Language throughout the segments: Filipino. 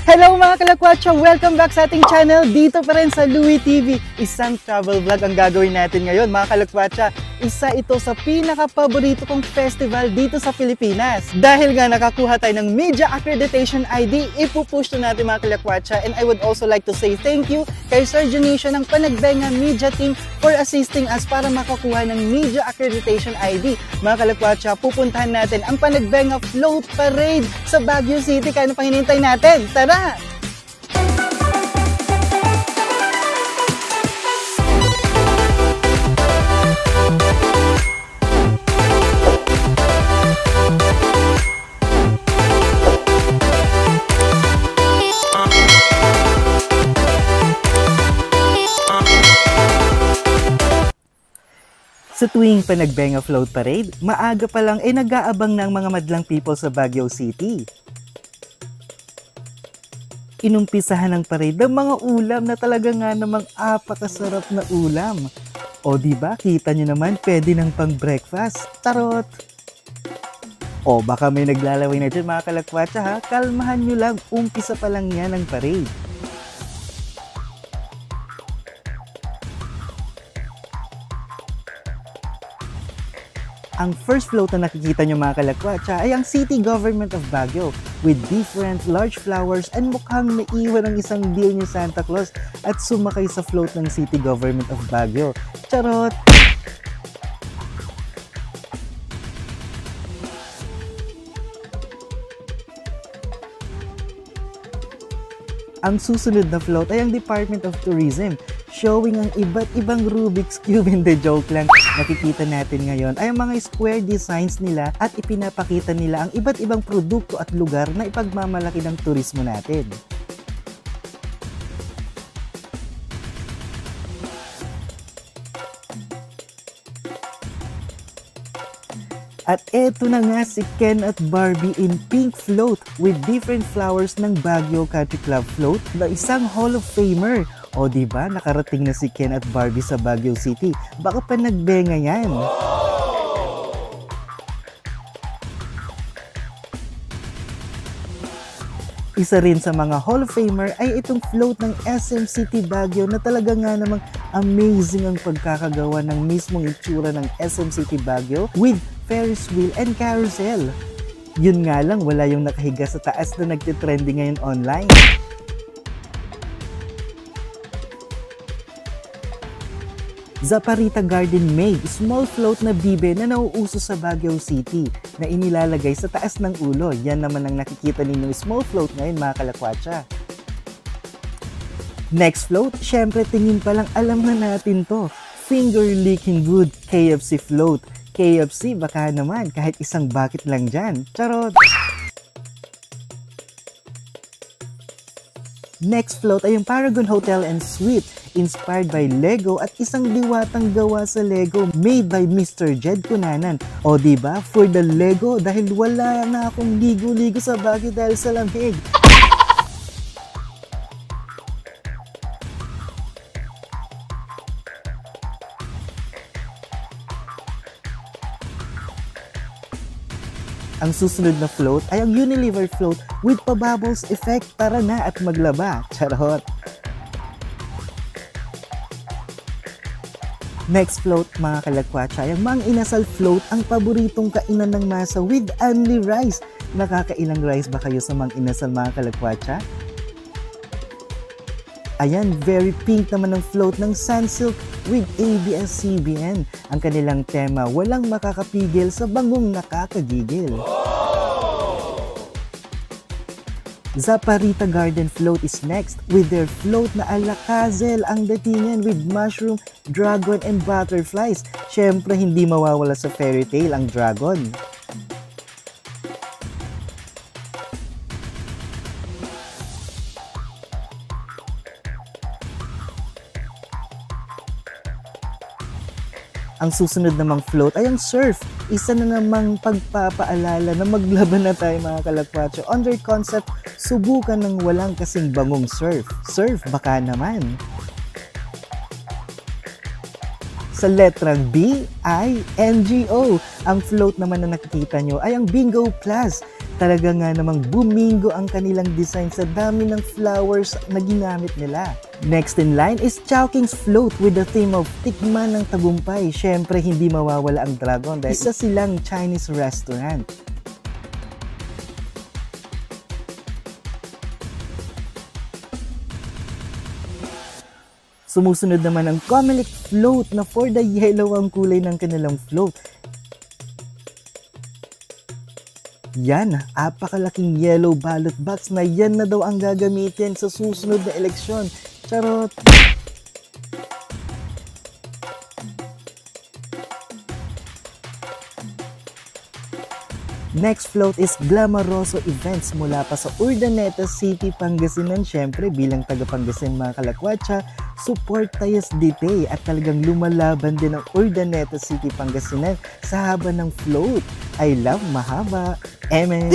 Hello mga kalakwatsa! Welcome back sa ating channel dito pa rin sa Louie TV. Isang travel vlog ang gagawin natin ngayon mga kalakwatsa. Isa ito sa pinaka-paborito kong festival dito sa Pilipinas. Dahil nga nakakuha tayo ng Media Accreditation ID, ipupush na natin mga kalakwatsa. And I would also like to say thank you kay Sir Junicio ng Panagbenga Media Team for assisting us para makakuha ng Media Accreditation ID. Mga kalakwatsa, pupuntahan natin ang Panagbenga Float Parade sa Baguio City. Kaya pang hinihintay natin? Tara! Sa tuwing Panagbenga Float Parade, maaga pa lang ay nag-aabang ng mga madlang people sa Baguio City. Inumpisahan ng parade ng mga ulam na talaga nga namang apakasarap na ulam. O diba, kita nyo naman, pwede ng pang breakfast. Tarot! O baka may naglalaway na dyan mga kalakwatsa ha, kalmahan nyo lang, umpisa pa lang yan ang parade. Ang first float na nakikita nyo mga kalakwatsa ay ang City Government of Baguio with different large flowers and mukhang naiwan ang isang deal ni Santa Claus at sumakay sa float ng City Government of Baguio. Charot! Ang susunod na float ay ang Department of Tourism, showing ang iba't ibang Rubik's Cube. Hindi, joke lang. Nakikita natin ngayon ay ang mga square designs nila at ipinapakita nila ang iba't ibang produkto at lugar na ipagmamalaki ng turismo natin. At eto na nga si Ken at Barbie in pink float with different flowers ng Baguio Country Club float na isang Hall of Famer. O diba, nakarating na si Ken at Barbie sa Baguio City. Baka Panagbenga yan. Isa rin sa mga Hall of Famer ay itong float ng SM City Baguio na talaga nga namang amazing ang pagkakagawa ng mismong itsura ng SM City Baguio with Ferris wheel and carousel. Yun nga lang, wala yung nakahiga sa taas na nagtitrending ngayon online. Zaparita Garden Made, small float na bibe na nauuso sa Baguio City na inilalagay sa taas ng ulo. Yan naman ang nakikita ninyong small float ngayon mga kalakwatsa. Next float, syempre tingin pa lang alam na natin to. Finger Licking Good KFC Float. KFC baka naman kahit isang bucket lang dyan. Charot! Next float ay yung Paragon Hotel and Suite, inspired by Lego at isang diwatang gawa sa Lego made by Mr. Jed Cunanan. O diba, for the Lego dahil wala na akong ligo-ligo sa Baguio dahil sa lamig. Ang susunod na float ay ang Unilever float with pa-bubbles effect. Tara na at maglaba. Charot! Next float mga kalakwatsa ay ang Mang Inasal float, ang paboritong kainan ng masa with only rice. Nakakailang rice ba kayo sa Mang Inasal mga kalakwatsa? Ayan, very pink naman ang float ng Sunsilk with ABS-CBN. Ang kanilang tema, walang makakapigil sa bangong nakakagigil. Zaparita Garden Float is next with their float na alakazel ang datingan with mushroom, dragon, and butterflies. Syempre, hindi mawawala sa fairy tale ang dragon. Ang susunod namang float ay ang surf. Isa na namang pagpapaalala na maglaban na tayo mga kalakwatso under concept, subukan ng walang kasing bangong surf. Surf baka naman. Sa letrang B, I, N, G, O. Ang float naman na nakikita nyo ay ang Bingo Plus. talaga nga namang bumingo ang kanilang design sa dami ng flowers na ginamit nila. Next in line is Chowking's float with the theme of tikman ng tagumpay. Syempre hindi mawawala ang dragon dahil isa silang Chinese restaurant. Sumusunod naman ang Comelec float na for the yellow ang kulay ng kanilang float. Yan, apakalaking yellow ballot box na yan na daw ang gagamitin sa susunod na eleksyon. Charot! Next float is Glamoroso Events mula pa sa Urdaneta City, Pangasinan. Syempre bilang taga Pangasinan mga kalakwatsa, support tayas dite at talagang lumalaban din ang Urdaneta City, Pangasinan sa haba ng float. I love mahaba. Amen.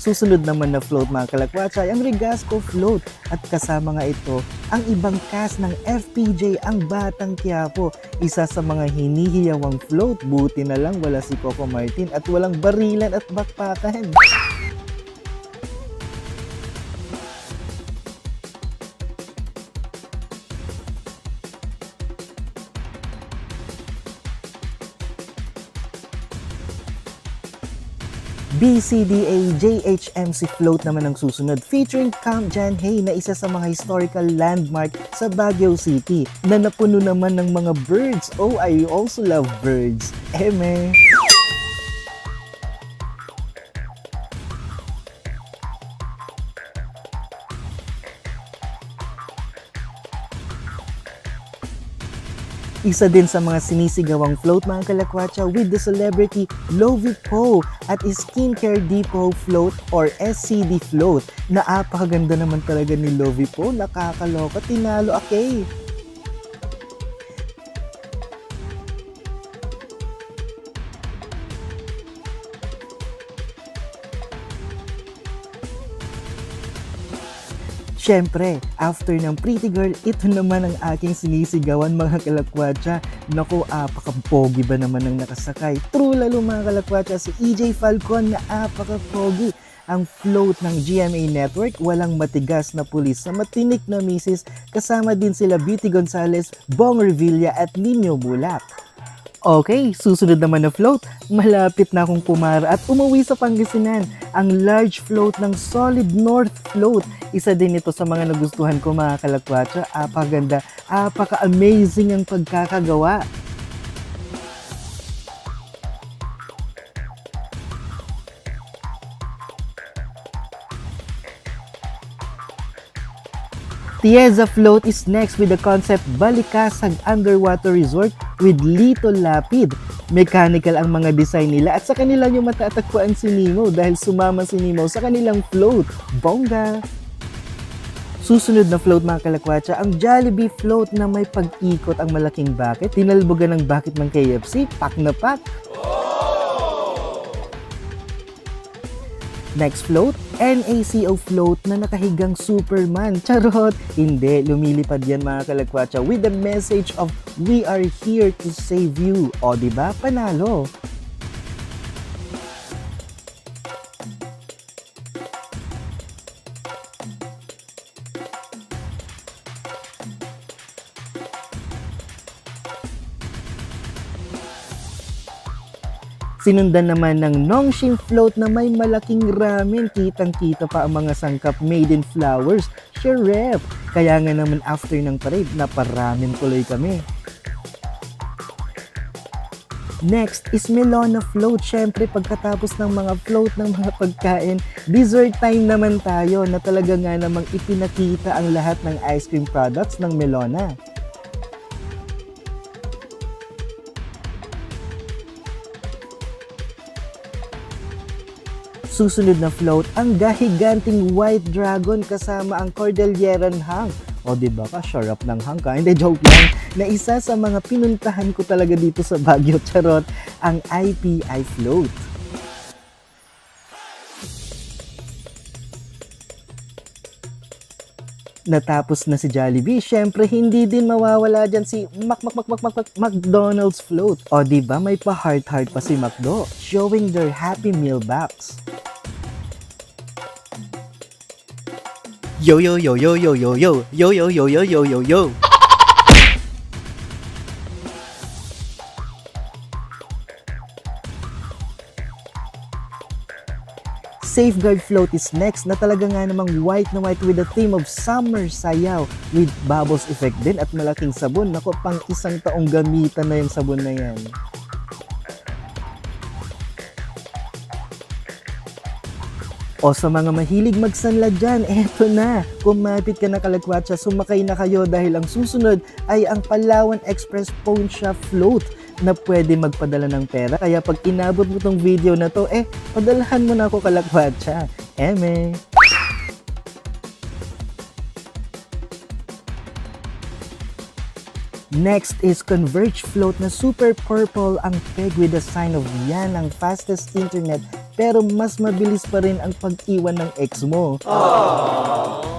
Susunod naman na float mga kalakwatsa ay ang Regasco float at kasama nga ito ang ibang cast ng FPJ ang Batang Quiapo. Isa sa mga hinihiyawang float, buti na lang wala si Coco Martin at walang barilan at bakpakan. BCDA JHMC float naman ang susunod featuring Camp John Hay na isa sa mga historical landmark sa Baguio City na napuno naman ng mga birds. Oh, I also love birds. Eme! Isa din sa mga sinisigawang float mga kalakwatsa with the celebrity Lovie Poe at Skincare Depot float or SCD float. Napakaganda naman talaga ni Lovie Poe, nakakaloka, tinalo okay. Siyempre, after ng Pretty Girl, ito naman ang aking sinisigawan mga kalakwatsa. Naku, apaka-pogi ba naman ang nakasakay? True lalo mga kalakwatsa, si EJ Falcon na apaka-pogi. Ang float ng GMA Network, walang matigas na pulis sa matinik na misis, kasama din sila Beauty Gonzales, Bong Revilla at Nino Bulak. Okay, susunod naman na float. Malapit na akong pumara at umuwi sa Pangasinan. Ang large float ng Solid North Float. Isa din ito sa mga nagustuhan ko mga kalakwatsa. Apakaganda, apaka-amazing ang pagkakagawa. Tieza Float is next with the concept Balikasag Underwater Resort with Lito Lapid. Mechanical ang mga design nila at sa kanila nyo matatagpuan si Nemo dahil sumama si Nemo sa kanilang float. Bongga! Susunod na float mga kalakwatsa, ang Jollibee Float na may pag-ikot ang malaking bucket. Tinalbogan ng bucket ng KFC, pak na pak! Next float, NACO float na nakahigang Superman. Charot! Hindi, lumilipad yan mga kalakwatsa with the message of we are here to save you. O diba? Panalo! Sinundan naman ng Nongshim Float na may malaking ramen. Kitang-kita pa ang mga sangkap made in flowers. Sharep! Kaya nga naman after ng parade, naparamen tuloy kami. Next is Melona Float. Syempre pagkatapos ng mga float ng mga pagkain, dessert time naman tayo na talaga nga namang ipinakita ang lahat ng ice cream products ng Melona. Susunod na float, ang gahiganting White Dragon kasama ang Cordilleran Hang. O diba ka, sharap ng hang ka? Hindi, joke lang. Na isa sa mga pinuntahan ko talaga dito sa Baguio, charot, ang IPI Float. Natapos na si Jollibee, syempre hindi din mawawala dyan si McDonald's float. O diba may pa-heart-heart pa si McDo, showing their Happy Meal box. Yo yo yo yo yo yo yo yo yo yo yo yo yo yo. Safeguard float is next na talaga nga namang white na white with a theme of summer sayaw with bubbles effect din at malaking sabon. Nako, pang isang taong gamitan na yung sabon na yan. O sa mga mahilig magsanla dyan, eto na. Kumapit ka na kalagwatsa, sumakay na kayo dahil ang susunod ay ang Palawan Express Poncha Float na pwede magpadala ng pera. Kaya pag inabot mo tong video na to, padalahan mo na ako kalagwatsa. Eme! Next is Converge Float na super purple ang peg with a sign of yan ang fastest internet pero mas mabilis pa rin ang pag-iwan ng ex mo. Aww.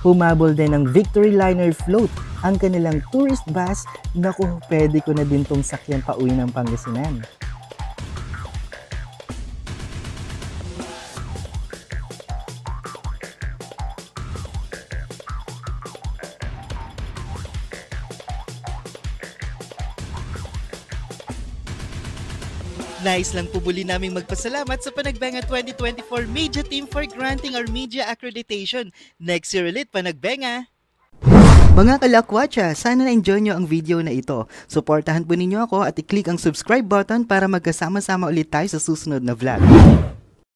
Humabol din ng Victory Liner Float, ang kanilang tourist bus. Naku, pwede ko na din tong sakyan pa uwi ng Pangasinan. Nice lang po muli naming magpasalamat sa Panagbenga 2024 Media Team for granting our media accreditation. Next year ulit, Panagbenga! Mga kalakwatsa, sana na-enjoy nyo ang video na ito. Suportahan po ninyo ako at i-click ang subscribe button para magkasama-sama ulit tayo sa susunod na vlog.